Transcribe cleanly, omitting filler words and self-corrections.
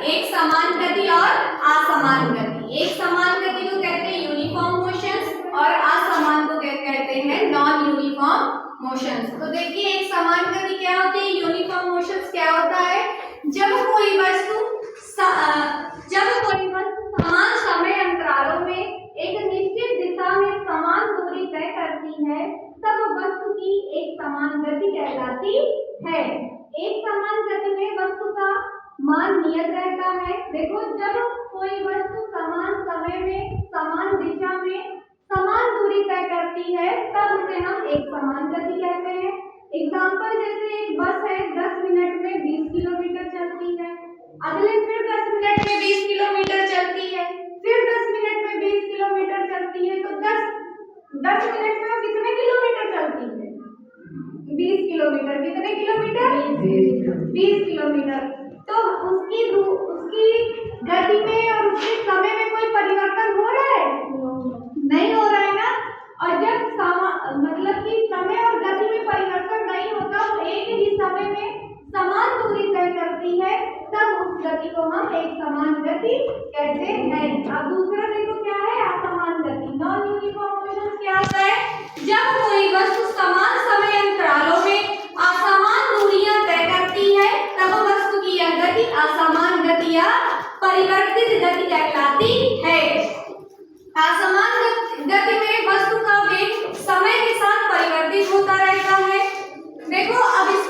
एक समान गति और असमान गति। एक समान गति को कहते हैं यूनिफॉर्म मोशंस और असमान को कहते हैं नॉन यूनिफॉर्म मोशंस। तो देखिए एक समान गति क्या होती है, यूनिफॉर्म मोशंस क्या होता है, जब कोई वस्तु समान समय अंतरालों में एक निश्चित दिशा में समान दूरी तय करती है तब वस्तु की एक समान गति कहलाती है। एक समान गति में वस्तु का मान नियत रहता है। देखो जब कोई वस्तु समान समय में समान दिशा में समान दूरी तय करती है तब उसे हम एक समान गति कहते हैं। एग्जाम्पल जैसे एक बस है 10 मिनट में 20 किलोमीटर चलती है, अगले फिर 10 मिनट में 20 किलोमीटर चलती है, फिर 10 मिनट में 20 किलोमीटर चलती है, तो 10 मिनट में वो कितने किलोमीटर चलती है, 20 किलोमीटर। कितने किलोमीटर, 20 किलोमीटर। तो उसकी गति में और उसके समय में कोई परिवर्तन हो रहा है, नहीं हो रहा है ना। और जब मतलब कि समय और गति में परिवर्तन नहीं होता तो एक ही समय में समान दूरी तय करती है तब उस गति को हम एक समान गति कहते हैं। अब दूसरा देखो क्या है, असमान गति। नॉन यूनिफॉर्म मोशन क्या होता है, जब कोई वस्तु समान समय अंतरालों में असमान दूरियां तय करती है तब वस्तु की यह गति असमान गति या परिवर्तित गति कहलाती है। असमान गति में वस्तु का वेग समय के साथ परिवर्तित होता रहता है। देखो अब इस